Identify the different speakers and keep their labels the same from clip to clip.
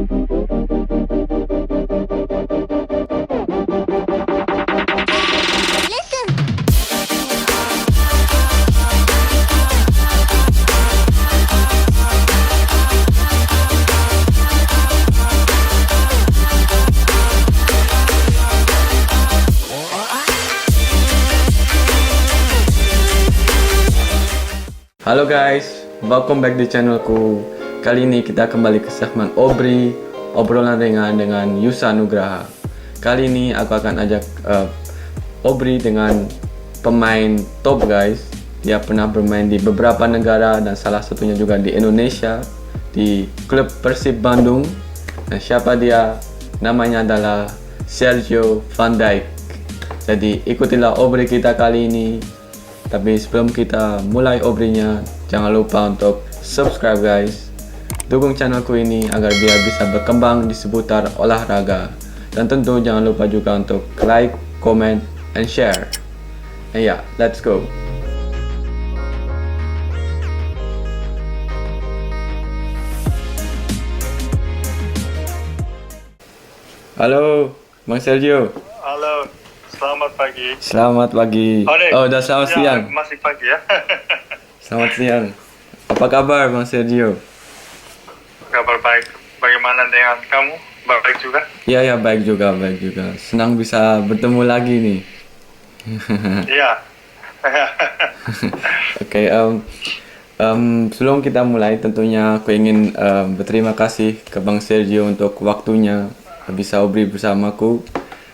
Speaker 1: Halo guys, welcome back di channelku. Kali ini kita kembali ke segmen Obri, obrolan ringan dengan Yusa Nugraha. Kali ini aku akan ajak Obri dengan pemain top guys. Dia pernah bermain di beberapa negara dan salah satunya juga di Indonesia, di klub Persib Bandung. Dan siapa dia? Namanya adalah Sergio Van Dijk. Jadi ikutilah Obri kita kali ini. Tapi sebelum kita mulai obrinya, jangan lupa untuk subscribe guys. Dukung channelku ini agar dia bisa berkembang di seputar olahraga. Dan tentu jangan lupa juga untuk like, comment, and share. And yeah, let's go. Halo, Bang Sergio.
Speaker 2: Halo, selamat pagi.
Speaker 1: Selamat pagi. Oh, udah selamat siang.
Speaker 2: Masih pagi ya.
Speaker 1: Selamat siang. Apa kabar Bang Sergio?
Speaker 2: Kabar baik. Bagaimana dengan kamu? Baik juga?
Speaker 1: Iya, baik juga. Senang bisa bertemu lagi nih.
Speaker 2: Iya.
Speaker 1: Oke, sebelum kita mulai tentunya aku ingin berterima kasih ke Bang Sergio untuk waktunya bisa obri bersamaku.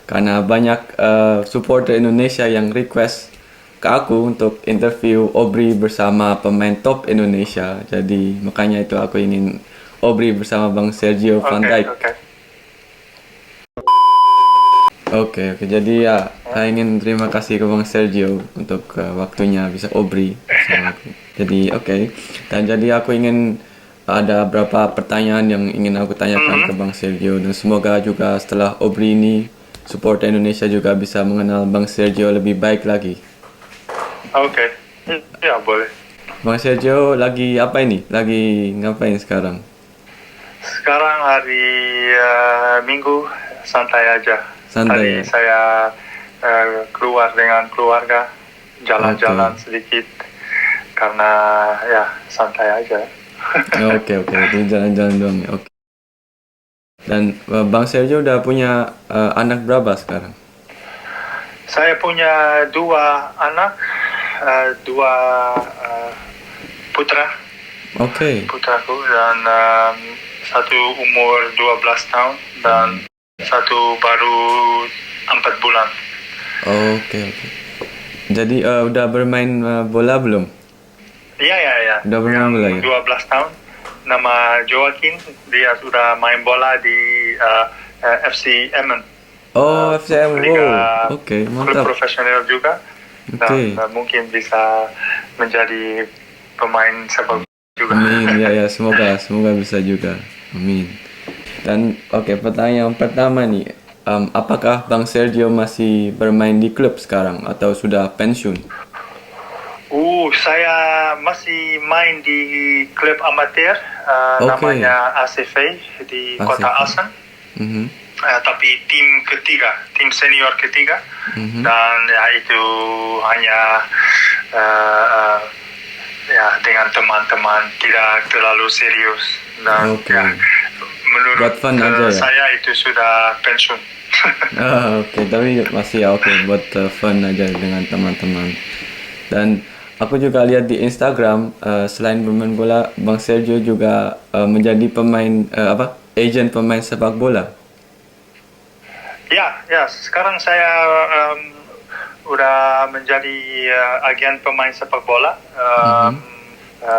Speaker 1: Karena banyak supporter Indonesia yang request ke aku untuk interview obri bersama pemain top Indonesia. Jadi makanya itu aku ingin obri bersama Bang Sergio Van Dijk. Oke. Jadi ya, saya ingin terima kasih ke Bang Sergio untuk waktunya bisa obri bersama aku. Jadi oke. Dan jadi aku ingin ada beberapa pertanyaan yang ingin aku tanyakan ke Bang Sergio. Dan semoga juga setelah obri ini supporter Indonesia juga bisa mengenal Bang Sergio lebih baik lagi.
Speaker 2: Oke. Ya, boleh.
Speaker 1: Bang Sergio lagi apa ini? Lagi ngapain sekarang?
Speaker 2: Sekarang hari Minggu, santai aja.
Speaker 1: Santai.
Speaker 2: Tadi saya keluar dengan keluarga, jalan-jalan sedikit. Karena ya, santai aja.
Speaker 1: Oke. Itu jalan-jalan doang ya. Oke. Dan Bang Sergio udah punya anak berapa sekarang?
Speaker 2: Saya punya dua anak, dua putra.
Speaker 1: Oke.
Speaker 2: Putraku, dan satu umur 12 tahun dan satu baru 4 bulan.
Speaker 1: Oke. Jadi udah bermain bola belum?
Speaker 2: Iya.
Speaker 1: Udah bermain bola ya?
Speaker 2: 12 tahun. Nama Joaquin, dia sudah main bola di FC Emmen.
Speaker 1: Oh, FC Emmen.
Speaker 2: Liga
Speaker 1: Oke,
Speaker 2: klub
Speaker 1: mantap.
Speaker 2: profesional juga.
Speaker 1: Oke.
Speaker 2: Dan mungkin bisa menjadi pemain sepak bola juga.
Speaker 1: Amin, ya semoga bisa juga. Amin. Dan oke, pertanyaan pertama nih, apakah Bang Sergio masih bermain di klub sekarang atau sudah pensiun?
Speaker 2: Saya masih main di klub amatir, namanya ACV di Kota Asan. Tapi tim senior ketiga, dan ya itu hanya ya dengan teman-teman, tidak terlalu serius. Dan ya, menurut saya itu sudah pensiun.
Speaker 1: Oke, tapi masih ya buat fun aja dengan teman-teman. Dan aku juga lihat di Instagram, selain bermain bola, Bang Sergio juga menjadi pemain agent pemain sepak bola.
Speaker 2: Ya. Sekarang saya udah menjadi agen pemain sepak bola.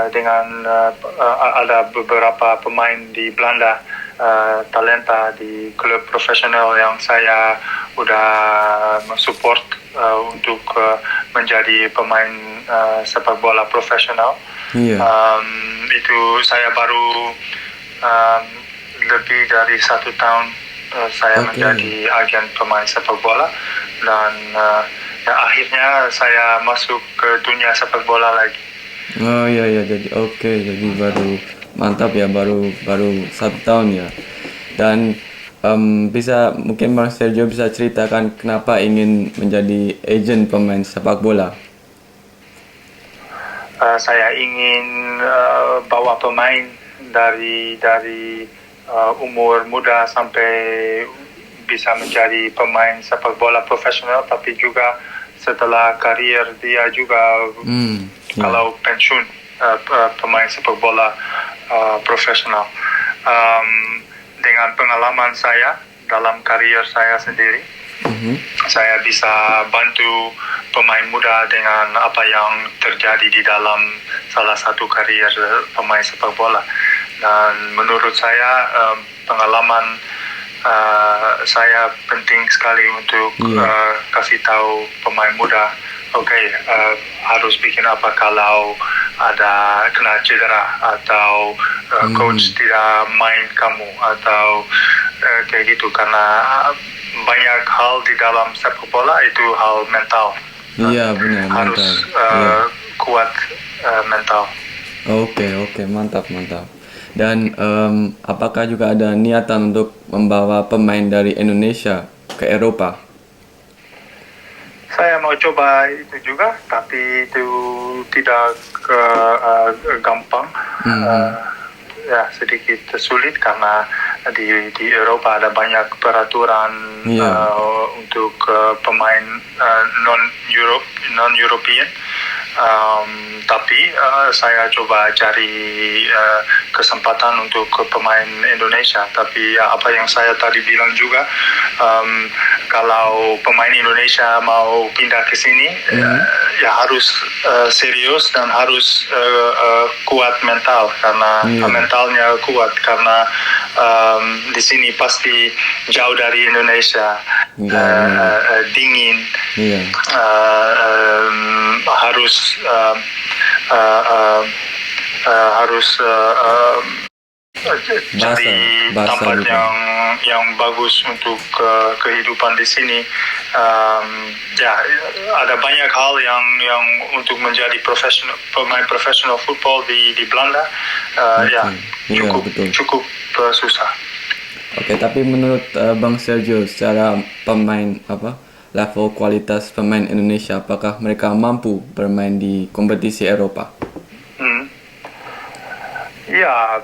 Speaker 2: Dengan ada beberapa pemain di Belanda, talenta di klub profesional yang saya udah mensupport untuk menjadi pemain sepak bola profesional. Itu saya baru lebih dari 1 tahun saya menjadi agen pemain sepak bola, dan akhirnya saya masuk ke dunia sepak bola lagi.
Speaker 1: Oh iya jadi jadi baru mantap ya, baru 1 tahun ya. Dan bisa mungkin Bang Sergio bisa ceritakan kenapa ingin menjadi agent pemain sepak bola?
Speaker 2: Saya ingin bawa pemain dari umur muda sampai bisa menjadi pemain sepak bola profesional, tapi juga setelah karier dia juga kalau pensiun pemain sepak bola profesional. Dengan pengalaman saya dalam karier saya sendiri, saya bisa bantu pemain muda dengan apa yang terjadi di dalam salah satu karier pemain sepak bola. Dan menurut saya pengalaman saya penting sekali untuk kasih tahu pemain muda, harus bikin apa kalau ada kena cedera atau coach tidak main kamu atau kayak gitu, karena banyak hal di dalam sepak bola itu hal mental.
Speaker 1: Iya benar,
Speaker 2: harus kuat mental.
Speaker 1: Oke, mantap. Dan apakah juga ada niatan untuk membawa pemain dari Indonesia ke Eropa?
Speaker 2: Saya mau coba itu juga, tapi itu tidak gampang. Ya, sedikit sulit karena di Eropa ada banyak peraturan untuk pemain non European. Tapi saya coba cari kesempatan untuk pemain Indonesia. Tapi apa yang saya tadi bilang juga, kalau pemain Indonesia mau pindah ke sini, ya harus serius dan harus kuat mental, karena mentalnya kuat, karena di sini pasti jauh dari Indonesia, dingin, harus cari tempat yang bagus untuk kehidupan di sini. Ya, ada banyak hal yang untuk menjadi pemain profesional football di Belanda, cukup susah.
Speaker 1: Oke, tapi menurut Bang Sergio, secara pemain level kualitas pemain Indonesia, apakah mereka mampu bermain di kompetisi Eropa?
Speaker 2: Ya,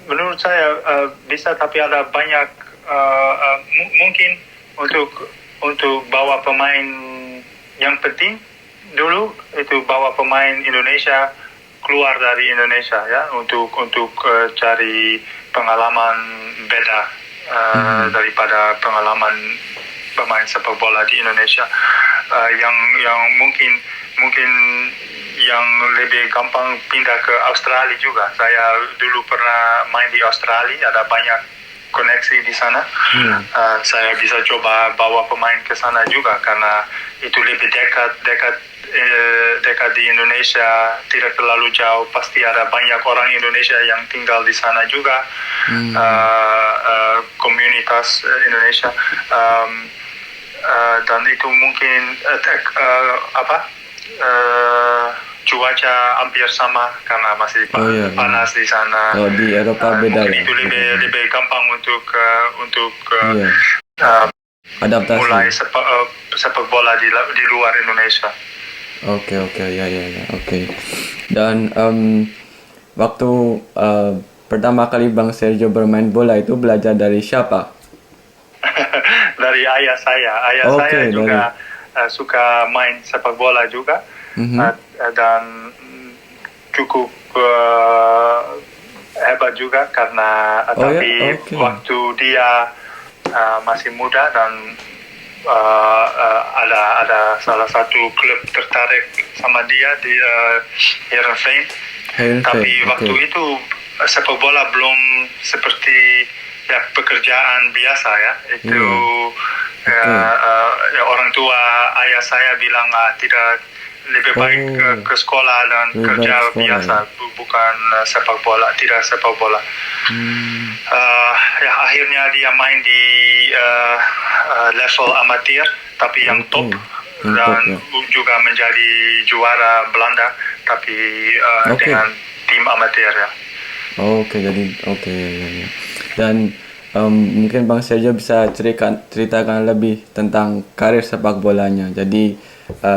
Speaker 2: menurut saya bisa, tapi ada banyak mungkin untuk bawa pemain, yang penting dulu itu bawa pemain Indonesia keluar dari Indonesia, ya, untuk cari pengalaman beda daripada pengalaman pemain sepak bola di Indonesia, yang mungkin yang lebih gampang pindah ke Australia juga. Saya dulu pernah main di Australia, ada banyak koneksi di sana. Saya bisa coba bawa pemain ke sana juga, karena itu lebih dekat di Indonesia, tidak terlalu jauh. Pasti ada banyak orang Indonesia yang tinggal di sana juga, komunitas Indonesia, dan itu mungkin cuaca hampir sama karena masih panas di sana.
Speaker 1: Di Eropa beda.
Speaker 2: Mungkin itu lebih gampang untuk
Speaker 1: adaptasi.
Speaker 2: Mulai sepak bola di luar Indonesia.
Speaker 1: Oke. Dan waktu pertama kali Bang Sergio bermain bola itu belajar dari siapa?
Speaker 2: Dari ayah saya. Saya juga suka main sepak bola juga, dan cukup hebat juga karena waktu dia masih muda, dan ada salah satu klub tertarik sama dia di Heerenveen. Tapi waktu itu sepak bola belum seperti pekerjaan biasa, ya. Itu orang tua ayah saya bilang tidak, lebih baik ke sekolah dan kerja biasa, bukan sepak bola, tidak sepak bola. Akhirnya dia main di level amatir, tapi yang top, dan juga menjadi juara Belanda, tapi dengan tim amatir, ya.
Speaker 1: Dan mungkin Bang Sergio bisa ceritakan lebih tentang karir sepak bolanya. Jadi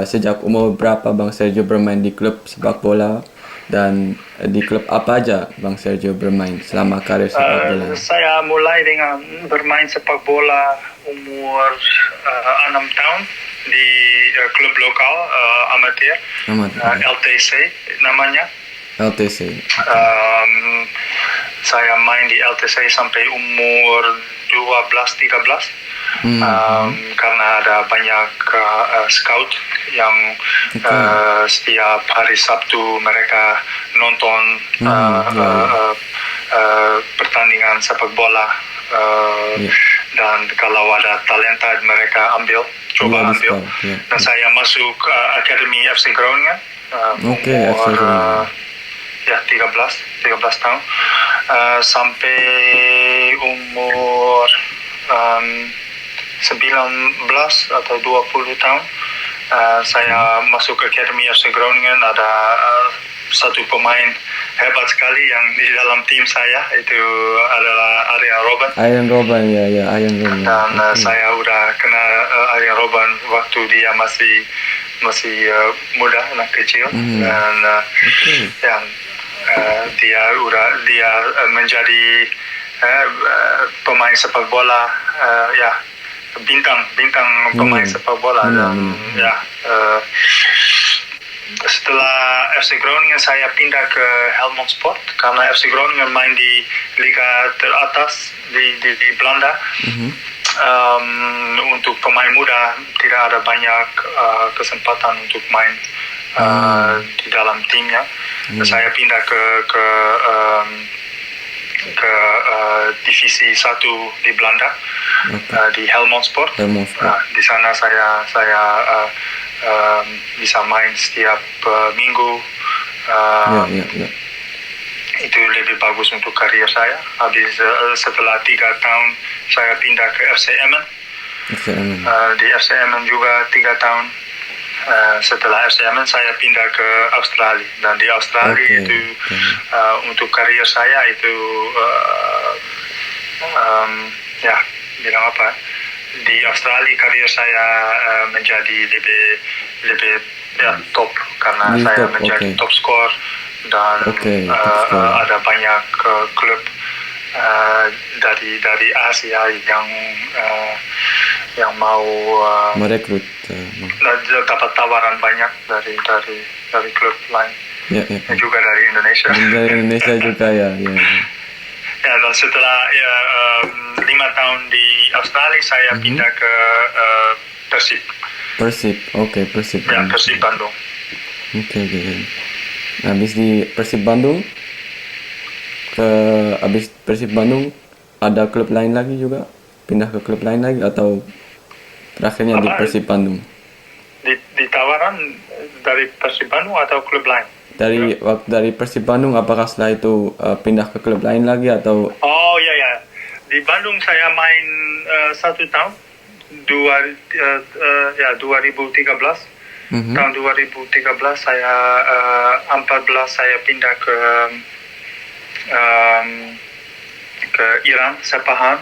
Speaker 1: sejak umur berapa Bang Sergio bermain di klub sepak bola dan di klub apa aja Bang Sergio bermain selama karir sepak bola?
Speaker 2: Saya mulai dengan bermain sepak bola umur 6 tahun di klub lokal amatir, LTC namanya.
Speaker 1: LTC.
Speaker 2: Saya main di LTC sampai umur 12-13 karena ada banyak scout yang setiap hari Sabtu mereka nonton pertandingan sepak bola dan kalau ada talenta mereka coba ambil. Dan saya masuk Akademi FC Groningen umur 13 tahun sampai umur 19 atau 20 tahun saya masuk Akademi FC Groningen. Ada satu pemain hebat sekali yang di dalam tim saya, itu adalah Arjen Robben.
Speaker 1: Arjen Robben, ya Arjen Robben.
Speaker 2: Dan saya udah kenal Arjen Robben waktu dia masih muda, anak kecil. Dan dia menjadi pemain sepak bola, bintang pemain sepak bola. Dan setelah FC Groningen saya pindah ke Helmond Sport karena FC Groningen main di liga teratas di Belanda. Untuk pemain muda tidak ada banyak kesempatan untuk main di dalam timnya. Saya pindah ke divisi 1 di Belanda, di Helmond Sport. Di sana saya bisa main setiap minggu. Itu lebih bagus untuk karier saya. Habis setelah 3 tahun saya pindah ke FC Emmen. Di FC Emmen juga 3 tahun. Setelah FC Emmen saya pindah ke Australia, dan di Australia untuk karier saya itu bilang apa? Di Australia karier saya menjadi lebih top karena saya menjadi top skor dan ada banyak klub dari Asia yang mau
Speaker 1: merekrut,
Speaker 2: dapat tawaran banyak dari klub lain, juga dari Indonesia.
Speaker 1: Dari Indonesia juga ya.
Speaker 2: Dan setelah 5 tahun di Australia saya pindah ke Persib. Persib Bandung.
Speaker 1: Habis di Persib Bandung, habis Persib Bandung ada klub lain lagi juga, pindah ke klub lain lagi atau terakhirnya di Persib Bandung?
Speaker 2: Di tawaran dari Persib Bandung atau klub lain?
Speaker 1: Dari Persib Bandung, apakah setelah itu pindah ke klub lain lagi atau?
Speaker 2: Oh ya. Di Bandung saya main 1 tahun, 2013. Tahun 2013 saya 14 saya pindah ke Iran, Sepahan.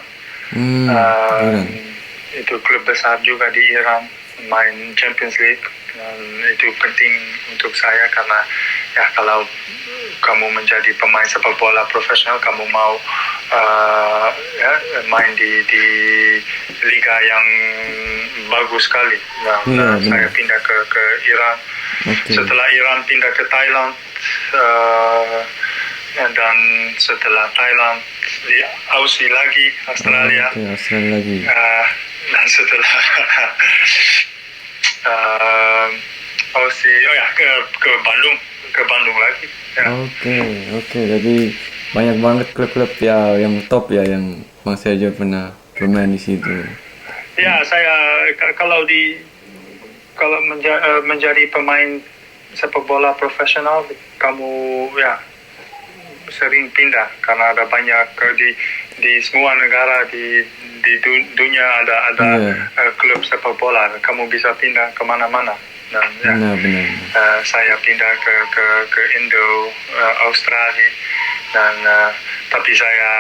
Speaker 1: Iran.
Speaker 2: Itu klub besar juga di Iran, main Champions League. Dan itu penting untuk saya karena kalau kamu menjadi pemain sepak bola profesional, kamu mau main di liga yang bagus sekali. Saya pindah ke Iran. Setelah Iran pindah ke Thailand, dan setelah Thailand di Aussie lagi, Australia.
Speaker 1: Australia lagi.
Speaker 2: Dan setelah Aussie, ke Bandung lagi.
Speaker 1: Oke. Jadi banyak banget klub-klub yang top yang Bang Sergio pernah bermain di situ.
Speaker 2: Ya, saya kalau menjadi pemain sepak bola profesional, kamu sering pindah karena ada banyak di semua negara di dunia ada klub sepak bola. Kamu bisa pindah kemana-mana. Dan
Speaker 1: benar.
Speaker 2: Saya pindah ke Indo, Australia, dan tapi saya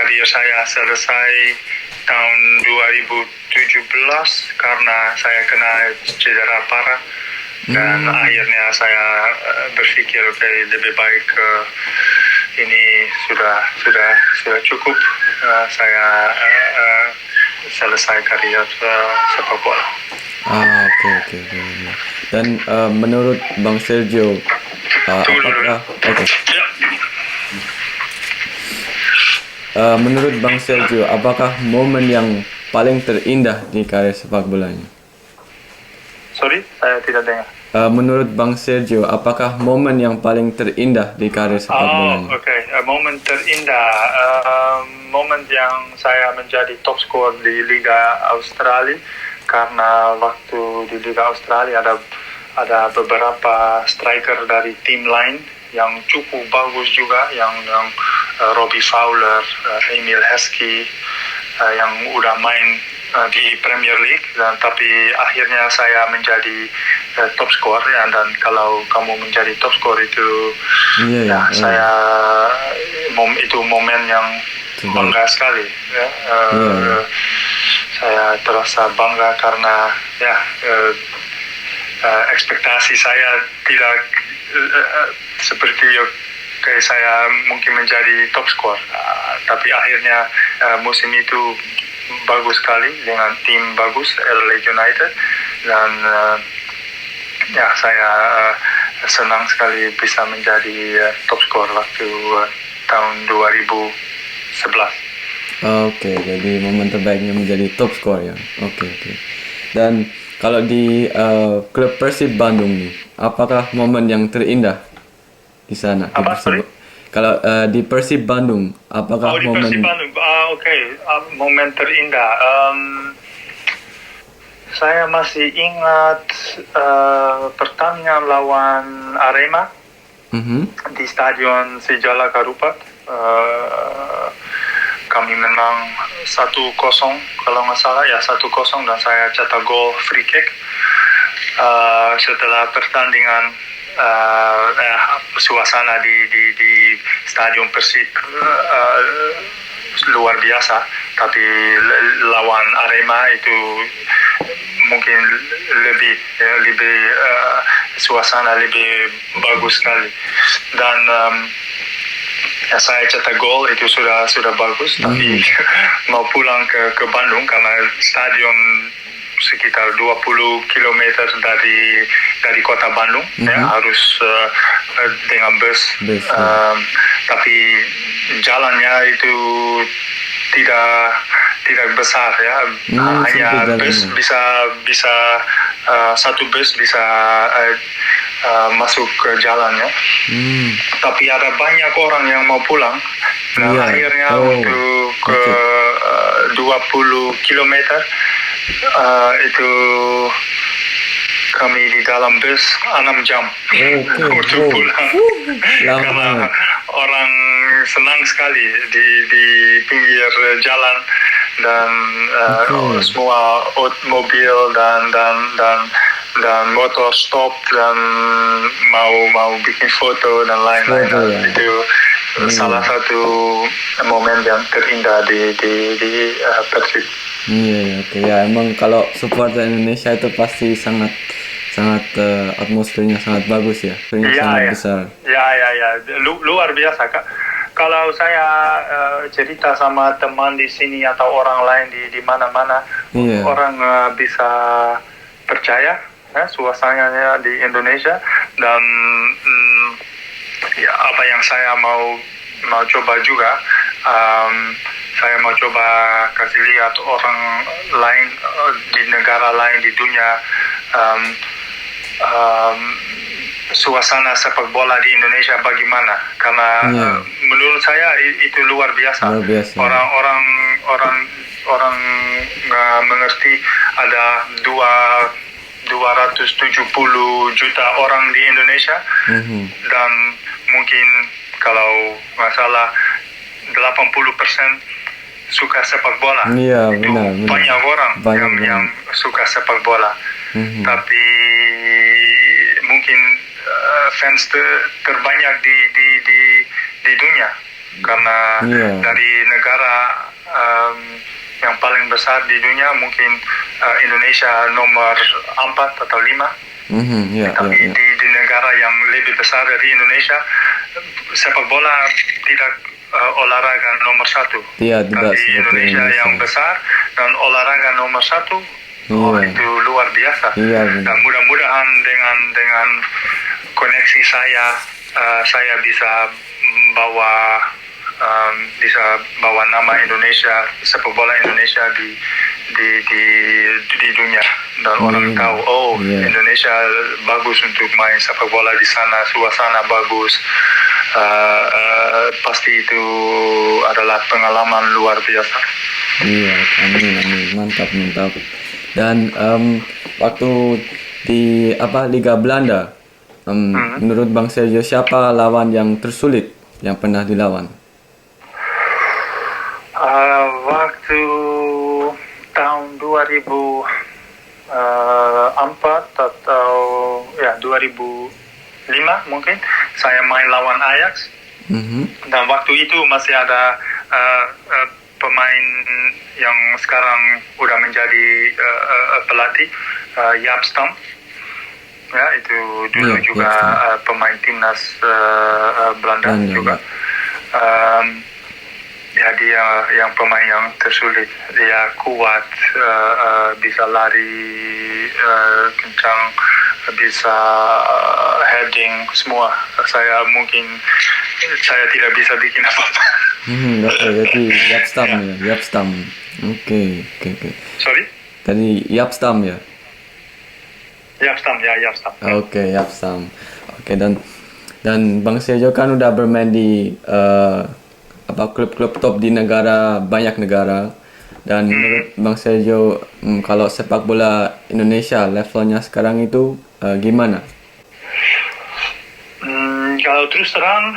Speaker 2: karir saya selesai tahun 2017 karena saya kena cedera parah. Dan akhirnya saya berpikir lebih baik ini sudah cukup. Saya selesai karir sepak bola.
Speaker 1: Oke. Dan menurut Bang Sergio, apakah menurut Bang Sergio, apakah momen yang paling terindah di karir sepak bolanya?
Speaker 2: Sorry, saya tidak dengar.
Speaker 1: Menurut Bang Sergio, apakah momen yang paling terindah di karir sepak bolanya?
Speaker 2: Momen terindah, momen yang saya menjadi top skor di Liga Australia, karena waktu di Liga Australia ada beberapa striker dari tim lain yang cukup bagus juga, yang Robbie Fowler, Emil Heskey, yang udah main di Premier League, dan tapi akhirnya saya menjadi top skor ya. Dan kalau kamu menjadi top skor itu saya itu momen yang bangga sekali ya. Saya terasa bangga karena ekspektasi saya tidak seperti kayak saya mungkin menjadi top skor, tapi akhirnya musim itu bagus sekali dengan tim bagus LA United, dan saya senang sekali bisa menjadi top skor waktu tahun 2011.
Speaker 1: Oke, jadi momen terbaiknya menjadi top skor ya. Oke. Dan kalau di klub Persib Bandung nih, apakah momen yang terindah di sana? Kalau di Persib Bandung, apakah
Speaker 2: di
Speaker 1: momen?
Speaker 2: Persib Bandung, momen terindah. Saya masih ingat pertandingan lawan Arema di Stadion Sejala Karupat. Kami menang 1-0 kalau nggak salah ya, 1-0, dan saya cetak gol free kick. Setelah pertandingan, suasana di Stadion Persib luar biasa, tapi lawan Arema itu mungkin lebih suasana lebih bagus sekali, dan saya cetak gol itu sudah bagus, tapi mau pulang ke Bandung karena stadion sekitar 20 km dari kota Bandung, harus dengan bus. Tapi jalannya itu tidak besar ya, hanya bus bisa satu bus bisa masuk ke jalannya. Tapi ada banyak orang yang mau pulang. Nah, akhirnya untuk 20 km itu kami di dalam bus 6 jam untuk pulang. Karena orang senang sekali di pinggir jalan, dan semua mobil dan motor stop dan mau bikin foto dan lain-lain. Itu salah satu momen yang terindah di Persib.
Speaker 1: Ya, emang kalau supporter Indonesia itu pasti sangat atmosfernya sangat bagus ya, sangat besar.
Speaker 2: Luar biasa, Kak. Kalau saya cerita sama teman di sini atau orang lain di mana-mana, orang bisa percaya suasananya di Indonesia, dan apa yang saya mau coba juga, saya mau coba kasih lihat orang lain di negara lain di dunia suasana sepak bola di Indonesia bagaimana, karena menurut saya itu luar biasa. Orang nggak mengerti ada 270 juta orang di Indonesia, dan mungkin kalau nggak salah 80% suka sepak bola. Itu benar. Banyak orang yang suka sepak bola. Tapi mungkin fans terbanyak di dunia karena
Speaker 1: Iya.
Speaker 2: dari negara yang paling besar di dunia mungkin Indonesia nomor 4 atau 5.
Speaker 1: Ya,
Speaker 2: Tapi
Speaker 1: ya, ya.
Speaker 2: di negara yang lebih besar dari Indonesia, sepak bola tidak olahraga nomor 1.
Speaker 1: Tidak
Speaker 2: Tapi
Speaker 1: seperti
Speaker 2: Indonesia yang
Speaker 1: Indonesia.
Speaker 2: besar dan olahraga nomor 1,
Speaker 1: Iya.
Speaker 2: itu luar biasa.
Speaker 1: Iya, benar.
Speaker 2: Dan mudah-mudahan dengan koneksi saya bisa bawa nama Indonesia, sepak bola Indonesia di dunia, dan orang tahu
Speaker 1: Iya.
Speaker 2: Indonesia bagus untuk main sepak bola di sana, suasana bagus. Pasti itu adalah pengalaman luar biasa.
Speaker 1: Iya, amin, mantap. Dan waktu di Liga Belanda, menurut Bang Sergio siapa lawan yang tersulit yang pernah dilawan?
Speaker 2: Waktu tahun 2004 atau 2005 mungkin saya main lawan Ajax. Dan waktu itu masih ada pemain yang sekarang udah menjadi pelatih, Jaap Stam. Ya, itu dulu
Speaker 1: Iya,
Speaker 2: juga pemain timnas Belanda juga. Ya, dia yang pemain yang tersulit. Dia kuat, bisa lari kencang, bisa heading semua. Saya tidak bisa bikin apa-apa.
Speaker 1: Jadi Jaap Stam ya, Jaap Stam. Oke.
Speaker 2: Sorry?
Speaker 1: Tadi Jaap Stam ya.
Speaker 2: Jaap Stam.
Speaker 1: Oke, Jaap Stam. Oke, dan Bang Sergio kan udah bermain di klub-klub top di banyak negara. Dan menurut Bang Sergio, kalau sepak bola Indonesia levelnya sekarang itu gimana?
Speaker 2: Kalau terus terang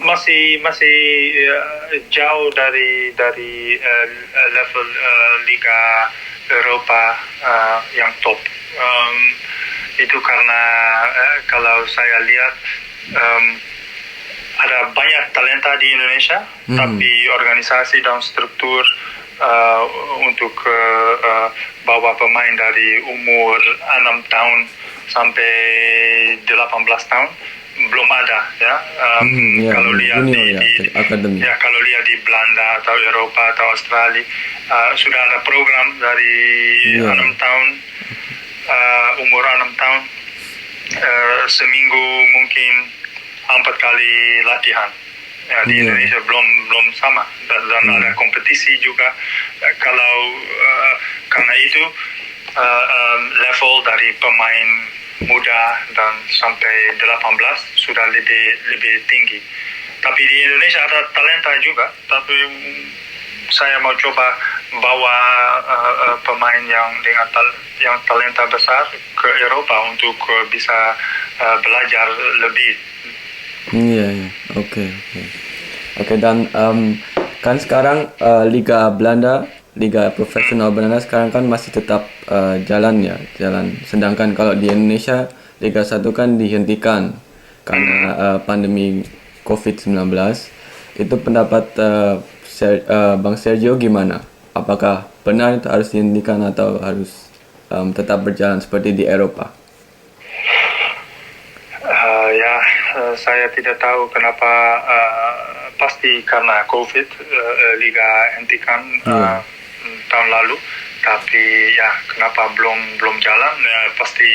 Speaker 2: masih jauh dari level Liga Eropa yang top. Itu karena kalau saya lihat ada banyak talenta di Indonesia, tapi organisasi dan struktur untuk bawa pemain dari umur 6 tahun sampai 18 tahun belum ada, ya. Kalau lihat kalau lihat di Belanda atau Eropa atau Australia, sudah ada program dari 6 tahun, umur 6 tahun, seminggu mungkin 4 kali latihan. Ya, di Indonesia belum sama, dan ada kompetisi juga. Kalau karena itu level dari pemain muda dan sampai 18 sudah lebih tinggi. Tapi di Indonesia ada talenta juga, tapi saya mau coba bawa pemain yang talenta besar ke Eropa untuk bisa belajar lebih.
Speaker 1: Iya. Oke. Dan kan sekarang Liga Belanda, Liga Profesional Belanda sekarang kan masih tetap jalan. Sedangkan kalau di Indonesia Liga 1 kan dihentikan karena pandemi COVID-19. Itu pendapat Bang Sergio gimana? Apakah benar itu harus dihentikan atau harus tetap berjalan seperti di Eropa?
Speaker 2: Saya tidak tahu kenapa, pasti karena COVID Liga hentikan tahun lalu, tapi kenapa belum jalan, pasti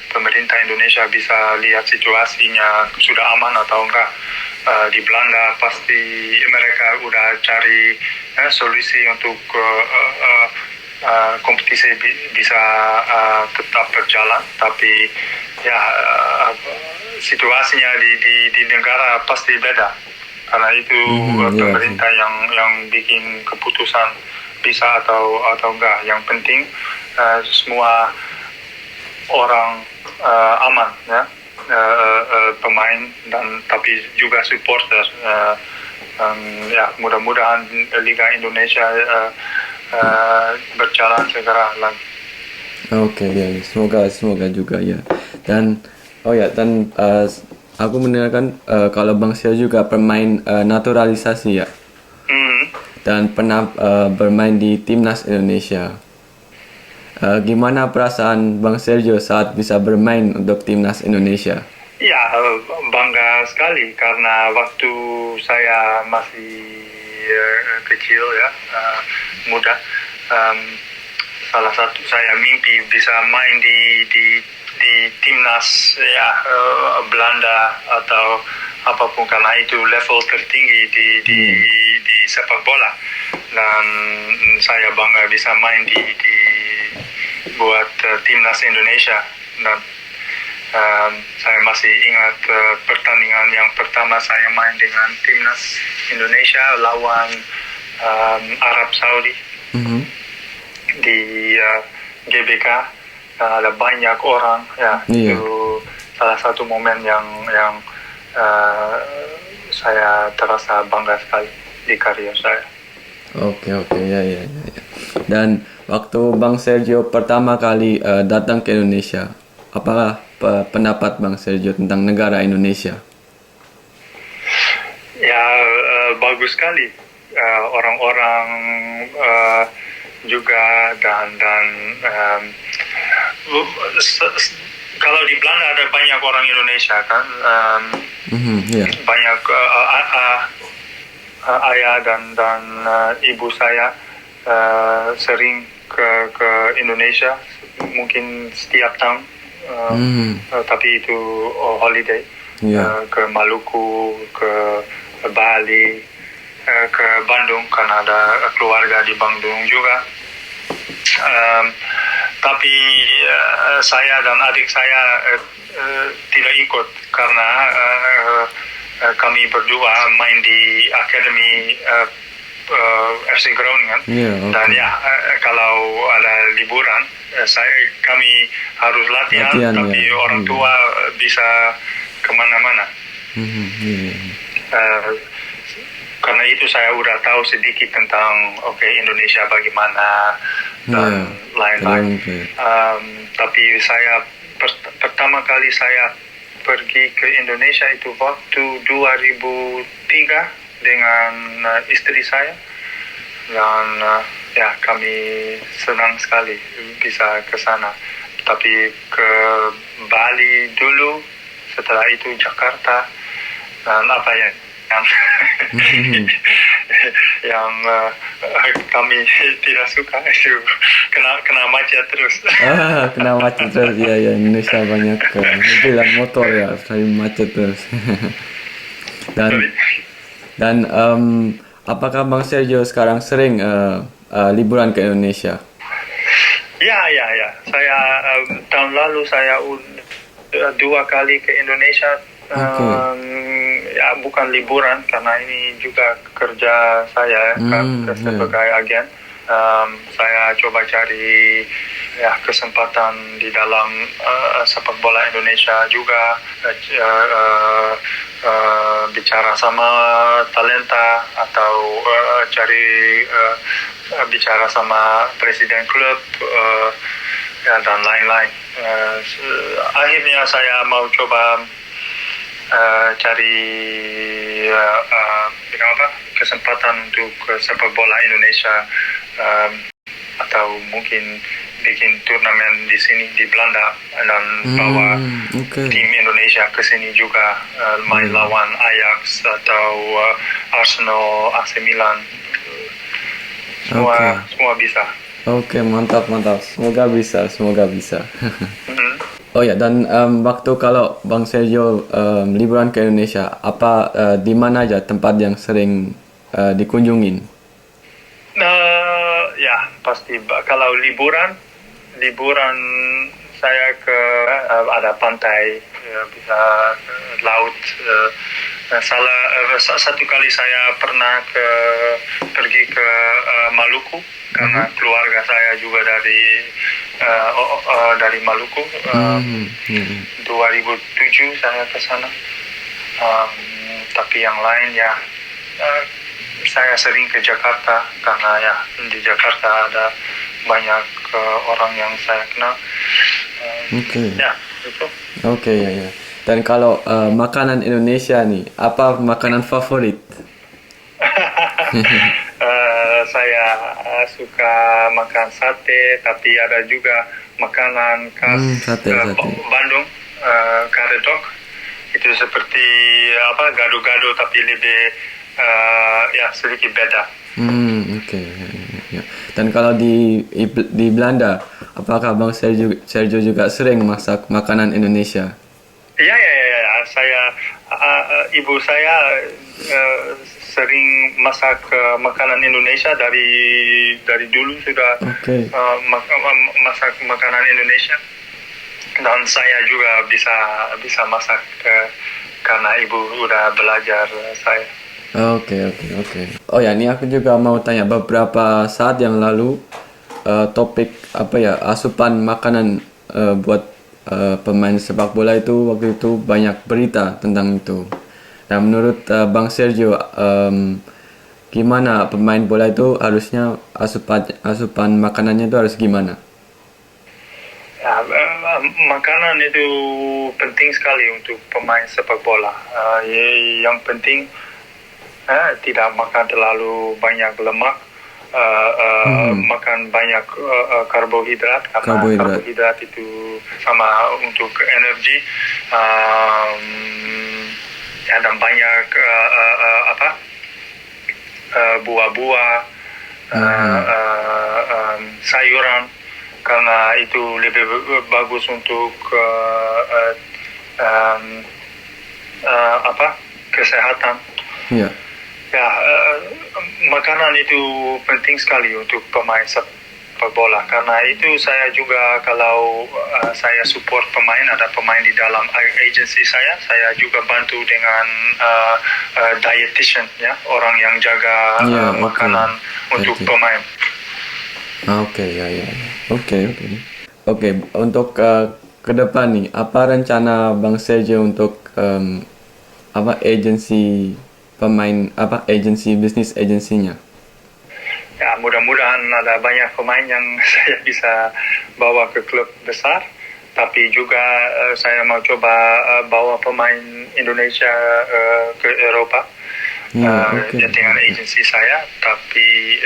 Speaker 2: pemerintah Indonesia bisa lihat situasinya sudah aman atau enggak. Di Belanda pasti mereka udah cari solusi untuk kompetisi bisa tetap berjalan, tapi situasinya di negara pasti beda. Karena itu pemerintah yang bikin keputusan bisa atau enggak. Yang penting semua orang aman, ya. Pemain dan tapi juga supporter. Mudah-mudahan Liga Indonesia berjalan segera lagi.
Speaker 1: Oke, semoga juga ya. Dan aku mendengarkan kalau Bang Sergio juga pemain naturalisasi ya,
Speaker 2: Hmm.
Speaker 1: dan pernah bermain di timnas Indonesia. Gimana perasaan Bang Sergio saat bisa bermain untuk timnas Indonesia?
Speaker 2: Ya, bangga sekali karena waktu saya masih kecil ya, muda. em, Salah satu saya mimpi bisa main di timnas ya, Belanda atau apapun, karena itu level tertinggi di sepak bola, dan saya bangga bisa main di buat timnas Indonesia. Dan saya masih ingat pertandingan yang pertama saya main dengan timnas Indonesia lawan Arab Saudi
Speaker 1: Mhm.
Speaker 2: di GBK. Ada banyak orang ya.
Speaker 1: Iya.
Speaker 2: Itu salah satu momen yang saya terasa bangga sekali di karier saya.
Speaker 1: Oke, ya, ya, ya, ya. Dan waktu Bang Sergio pertama kali datang ke Indonesia, apakah pendapat Bang Sergio tentang negara Indonesia?
Speaker 2: Ya, bagus sekali. Orang-orang juga, dan kalau di Belanda ada banyak orang Indonesia kan.
Speaker 1: Mhm, ya.
Speaker 2: Banyak ayah dan ibu saya sering ke Indonesia, mungkin setiap tahun. Tapi itu holiday.
Speaker 1: Iya.
Speaker 2: Ke Maluku, ke Bali, ke Bandung karena ada keluarga di Bandung juga. Tapi saya dan adik saya tidak ikut karena kami berdua main di akademi FC Groningen.
Speaker 1: Iya, oke.
Speaker 2: Dan ya, kalau ada liburan kami harus latihan,
Speaker 1: Latihan,
Speaker 2: tapi
Speaker 1: ya.
Speaker 2: orang tua bisa kemana-mana.
Speaker 1: Mhm, iya.
Speaker 2: Karena itu saya udah tahu sedikit tentang Indonesia bagaimana dan lain-lain. Tapi saya pertama kali saya pergi ke Indonesia itu waktu 2003 dengan istri saya, dan ya kami senang sekali bisa ke sana. Tapi ke Bali dulu, setelah itu Jakarta, dan apa ya yang kami tidak suka itu kena macet terus.
Speaker 1: Kena macet terus, ya, Indonesia banyak mobil dan motor ya, saya macet terus. dan apakah Bang Sergio sekarang sering liburan ke Indonesia?
Speaker 2: Ya. Saya tahun lalu saya dua kali ke Indonesia. Ya, bukan liburan karena ini juga kerja saya sebagai agen. Saya coba cari ya kesempatan di dalam sepak bola Indonesia juga, bicara sama talenta atau cari bicara sama presiden klub ya, dan lain-lain. Akhirnya saya mau coba cari kesempatan untuk sepak bola Indonesia, atau mungkin bikin turnamen di sini di Belanda dan bawa tim Indonesia ke sini juga, main lawan Ajax atau Arsenal, AC Milan, semua bisa.
Speaker 1: Oke, mantap. Semoga bisa. Oh ya, dan waktu kalau Bang Sergio liburan ke Indonesia, di mana aja tempat yang sering dikunjungin?
Speaker 2: Ya pasti kalau liburan saya ke ada pantai, bisa laut. Satu kali saya pernah pergi ke Maluku karena keluarga saya juga dari Maluku. 2007 saya ke sana. Tapi yang lain ya saya sering ke Jakarta karena ya di Jakarta ada banyak orang yang saya kenal. Ya, itu.
Speaker 1: Oke, ya. Dan kalau makanan Indonesia nih, apa makanan favorit?
Speaker 2: Saya suka makan sate, tapi ada juga makanan khas
Speaker 1: Sate.
Speaker 2: Bandung, karedok. Itu seperti gado-gado tapi lebih sedikit beda.
Speaker 1: Oke. Ya. Dan kalau di Belanda, apakah Bang Sergio juga sering masak makanan Indonesia?
Speaker 2: Ya. Saya ibu saya sering masak makanan Indonesia dari dulu sudah masak makanan Indonesia, dan saya juga bisa masak karena ibu udah belajar saya.
Speaker 1: Oke. Oh ya, ini aku juga mau tanya, beberapa saat yang lalu topik asupan makanan buat pemain sepak bola itu waktu itu banyak berita tentang itu. Nah, menurut Bang Sergio, gimana pemain bola itu harusnya asupan makanannya itu harus gimana?
Speaker 2: Ya, makanan itu penting sekali untuk pemain sepak bola. Yang penting tidak makan terlalu banyak lemak, makan banyak karbohidrat, karena karbohidrat itu sama untuk energi, dan banyak buah-buah, sayuran, karena itu lebih bagus untuk kesehatan.
Speaker 1: Yeah.
Speaker 2: Ya, makanan itu penting sekali untuk pemain sepak bola. Karena itu saya juga kalau saya support pemain, ada pemain di dalam agensi saya juga bantu dengan dietitian, ya, orang yang jaga makanan untuk pemain.
Speaker 1: Oke. Untuk ke depan nih, apa rencana Bang Sergio untuk agensi pemain, agensi bisnis agensinya?
Speaker 2: Ya, mudah-mudahan ada banyak pemain yang saya bisa bawa ke klub besar, tapi juga saya mau coba bawa pemain Indonesia ke Eropa dengan agensi saya. Tapi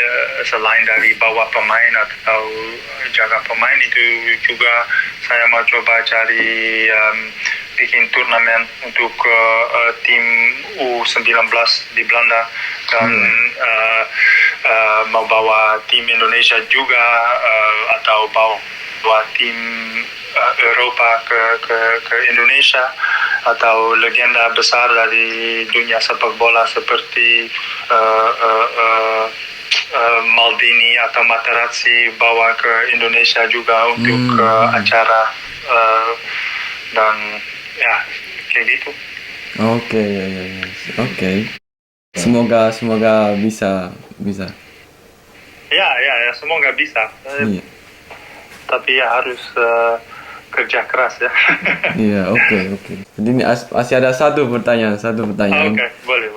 Speaker 2: selain dari bawa pemain atau jaga pemain, itu juga saya mau coba cari bikin turnamen untuk tim U19 di Belanda, dan mau bawa tim Indonesia juga, atau bawa tim Eropa ke Indonesia, atau legenda besar dari dunia sepak bola seperti Maldini atau Materazzi bawa ke Indonesia juga untuk acara, dan ya kayak gitu.
Speaker 1: Oke. Semoga bisa.
Speaker 2: Ya, semoga bisa. Tapi ya harus kerja keras, ya.
Speaker 1: Iya, oke. Jadi ini masih ada satu pertanyaan.
Speaker 2: Oke, boleh.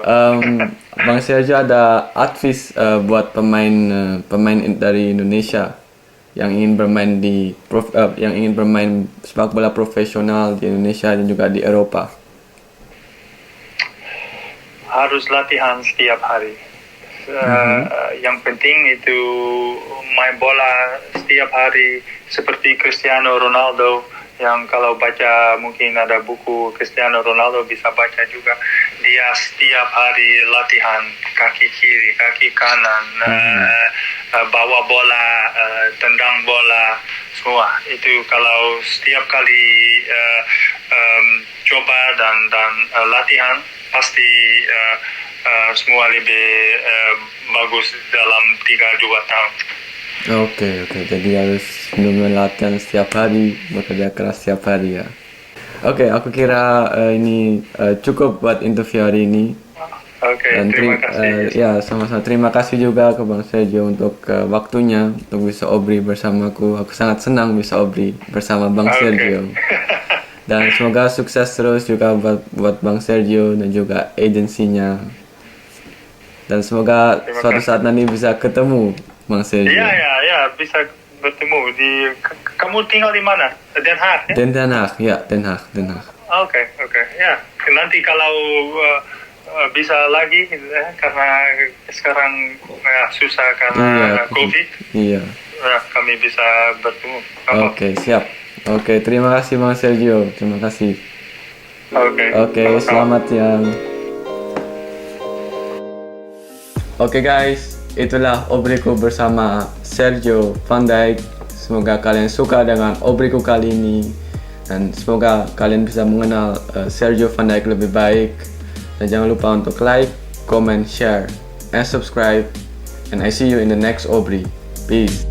Speaker 1: Bang Sergio, ada advice buat pemain dari Indonesia yang ingin bermain sepak bola profesional di Indonesia dan juga di Eropa?
Speaker 2: Harus latihan setiap hari. Yang penting itu main bola setiap hari, seperti Cristiano Ronaldo, yang kalau baca mungkin ada buku Cristiano Ronaldo bisa baca juga. Dia setiap hari latihan kaki kiri, kaki kanan, bawa bola, tendang bola, semua. Itu kalau setiap kali coba dan latihan, pasti semua lebih bagus dalam 3-2 tahun.
Speaker 1: Oke. Jadi harus benar-benar latihan setiap hari, bekerja keras setiap hari, ya. Oke, aku kira ini cukup buat interview hari ini.
Speaker 2: Oke, terima kasih.
Speaker 1: Ya, sama-sama. Terima kasih juga ke Bang Sergio untuk waktunya, untuk bisa obri bersamaku. Aku sangat senang bisa obri bersama Bang Sergio. Dan semoga sukses terus juga buat Bang Sergio dan juga agensinya. Dan semoga suatu saat nanti bisa ketemu Bang Sergio.
Speaker 2: Iya, bisa bertemu. Kamu tinggal di mana? Den Haag, ya?
Speaker 1: Den Haag.
Speaker 2: Oke. Ya, nanti kalau bisa lagi, karena sekarang susah karena COVID,
Speaker 1: Iya.
Speaker 2: kami bisa bertemu.
Speaker 1: Oke, siap. Oke, terima kasih Bang Sergio. Terima kasih. Oke, selamat siang. Oke guys, itulah obriku bersama Sergio Van Dijk. Semoga kalian suka dengan obriku kali ini, dan semoga kalian bisa mengenal Sergio Van Dijk lebih baik. Dan jangan lupa untuk like, comment, share, and subscribe. And I see you in the next Obri. Peace.